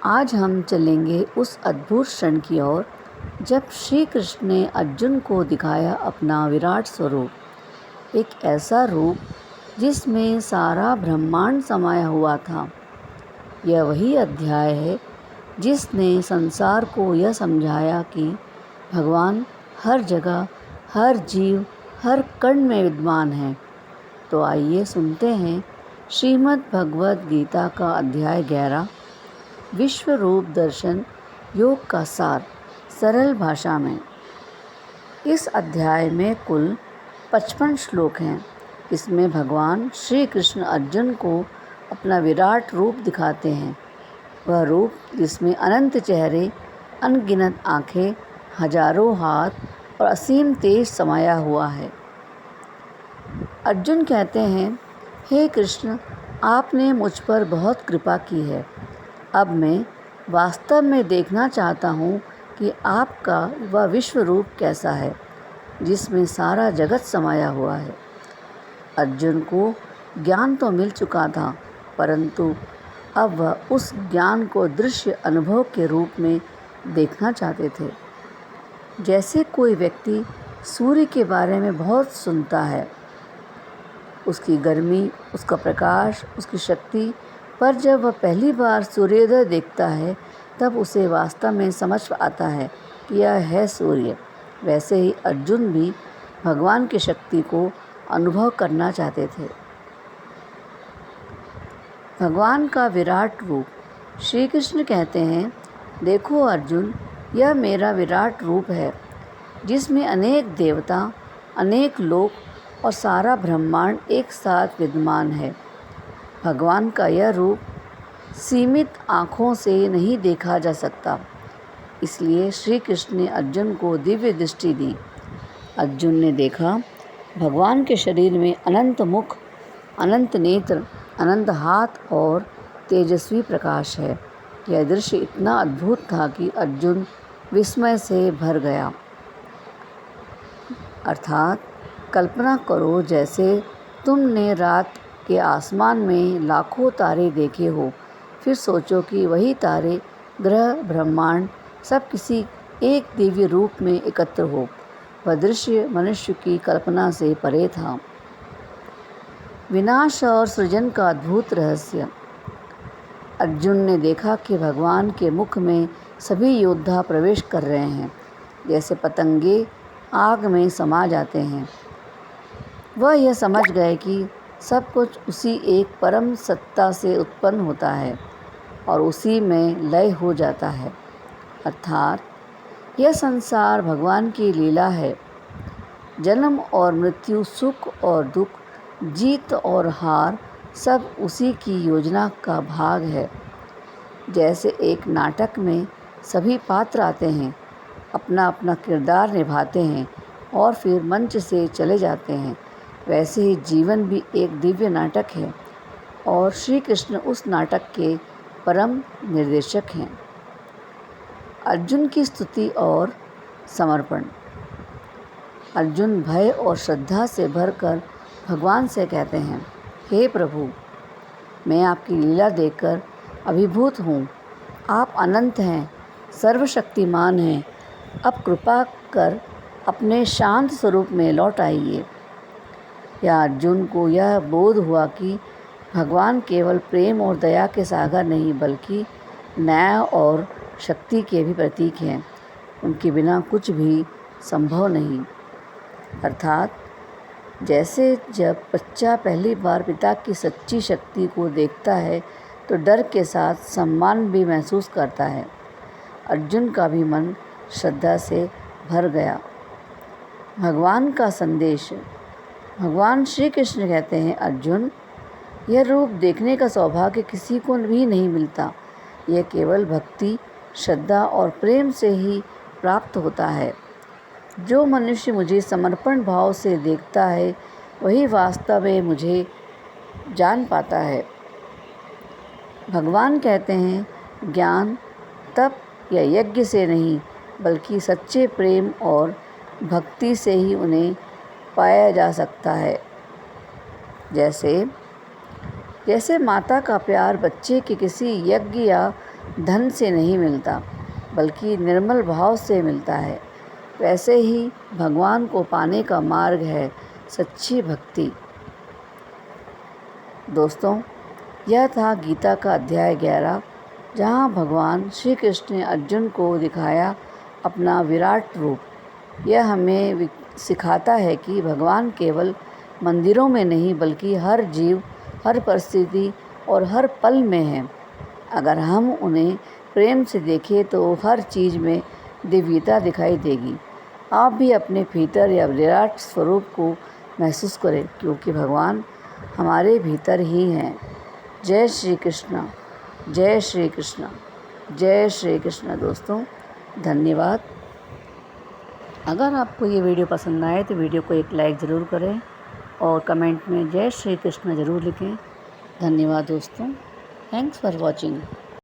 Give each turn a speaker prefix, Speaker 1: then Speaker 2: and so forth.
Speaker 1: आज हम चलेंगे उस अद्भुत क्षण की ओर जब श्री कृष्ण ने अर्जुन को दिखाया अपना विराट स्वरूप, एक ऐसा रूप जिसमें सारा ब्रह्मांड समाया हुआ था। यह वही अध्याय है जिसने संसार को यह समझाया कि भगवान हर जगह, हर जीव, हर कण में विद्यमान है। तो आइए सुनते हैं श्रीमद् भगवद गीता का अध्याय 11, विश्व रूप दर्शन, योग का सार, सरल भाषा में। इस अध्याय में कुल 55 श्लोक हैं। इसमें भगवान श्री कृष्ण अर्जुन को अपना विराट रूप दिखाते हैं। वह रूप जिसमें अनंत चेहरे, अनगिनत आँखें, हजारों हाथ और असीम तेज समाया हुआ है। अर्जुन कहते हैं, हे कृष्ण, आपने मुझ पर बहुत कृपा की है। अब मैं वास्तव में देखना चाहता हूँ कि आपका वह विश्व रूप कैसा है जिसमें सारा जगत समाया हुआ है। अर्जुन को ज्ञान तो मिल चुका था, परंतु अब वह उस ज्ञान को दृश्य अनुभव के रूप में देखना चाहते थे। जैसे कोई व्यक्ति सूर्य के बारे में बहुत सुनता है, उसकी गर्मी, उसका प्रकाश, उसकी शक्ति, पर जब वह पहली बार सूर्योदय देखता है तब उसे वास्तव में समझ आता है कि यह है सूर्य। वैसे ही अर्जुन भी भगवान की शक्ति को अनुभव करना चाहते थे। भगवान का विराट रूप। श्री कृष्ण कहते हैं, देखो अर्जुन, यह मेरा विराट रूप है जिसमें अनेक देवता, अनेक लोक और सारा ब्रह्मांड एक साथ विद्यमान है। भगवान का यह रूप सीमित आँखों से नहीं देखा जा सकता, इसलिए श्री कृष्ण ने अर्जुन को दिव्य दृष्टि दी। अर्जुन ने देखा, भगवान के शरीर में अनंत मुख, अनंत नेत्र, अनंत हाथ और तेजस्वी प्रकाश है। यह दृश्य इतना अद्भुत था कि अर्जुन विस्मय से भर गया। अर्थात कल्पना करो जैसे तुमने रात के आसमान में लाखों तारे देखे हो, फिर सोचो कि वही तारे, ग्रह, ब्रह्मांड सब किसी एक दिव्य रूप में एकत्र हो। वह दृश्य मनुष्य की कल्पना से परे था। विनाश और सृजन का अद्भुत रहस्य। अर्जुन ने देखा कि भगवान के मुख में सभी योद्धा प्रवेश कर रहे हैं, जैसे पतंगे आग में समा जाते हैं। वह यह समझ गए कि सब कुछ उसी एक परम सत्ता से उत्पन्न होता है और उसी में लय हो जाता है। अर्थात यह संसार भगवान की लीला है। जन्म और मृत्यु, सुख और दुख, जीत और हार सब उसी की योजना का भाग है। जैसे एक नाटक में सभी पात्र आते हैं, अपना अपना किरदार निभाते हैं और फिर मंच से चले जाते हैं, वैसे ही जीवन भी एक दिव्य नाटक है और श्री कृष्ण उस नाटक के परम निर्देशक हैं। अर्जुन की स्तुति और समर्पण। अर्जुन भय और श्रद्धा से भरकर भगवान से कहते हैं, हे प्रभु, मैं आपकी लीला देखकर अभिभूत हूँ। आप अनंत हैं, सर्वशक्तिमान हैं। अब कृपा कर अपने शांत स्वरूप में लौट आइए। या अर्जुन को यह बोध हुआ कि भगवान केवल प्रेम और दया के सागर नहीं, बल्कि न्याय और शक्ति के भी प्रतीक हैं। उनके बिना कुछ भी संभव नहीं। अर्थात जैसे जब बच्चा पहली बार पिता की सच्ची शक्ति को देखता है तो डर के साथ सम्मान भी महसूस करता है। अर्जुन का भी मन श्रद्धा से भर गया। भगवान का संदेश। भगवान श्री कृष्ण कहते हैं, अर्जुन, यह रूप देखने का सौभाग्य किसी को भी नहीं मिलता। यह केवल भक्ति, श्रद्धा और प्रेम से ही प्राप्त होता है। जो मनुष्य मुझे समर्पण भाव से देखता है वही वास्तव में मुझे जान पाता है। भगवान कहते हैं, ज्ञान तप या यज्ञ से नहीं, बल्कि सच्चे प्रेम और भक्ति से ही उन्हें पाया जा सकता है। जैसे माता का प्यार बच्चे के किसी यज्ञ या धन से नहीं मिलता बल्कि निर्मल भाव से मिलता है। वैसे ही भगवान को पाने का मार्ग है सच्ची भक्ति। दोस्तों, यह था गीता का अध्याय 11, जहाँ भगवान श्री कृष्ण ने अर्जुन को दिखाया अपना विराट रूप। यह हमें सिखाता है कि भगवान केवल मंदिरों में नहीं बल्कि हर जीव, हर परिस्थिति और हर पल में है। अगर हम उन्हें प्रेम से देखें तो हर चीज़ में दिव्यता दिखाई देगी। आप भी अपने भीतर या विराट स्वरूप को महसूस करें, क्योंकि भगवान हमारे भीतर ही हैं। जय श्री कृष्ण, जय श्री कृष्ण, जय श्री कृष्ण। दोस्तों, धन्यवाद। अगर आपको ये वीडियो पसंद आए तो वीडियो को एक लाइक ज़रूर करें और कमेंट में जय श्री कृष्ण ज़रूर लिखें। धन्यवाद दोस्तों। Thanks for watching.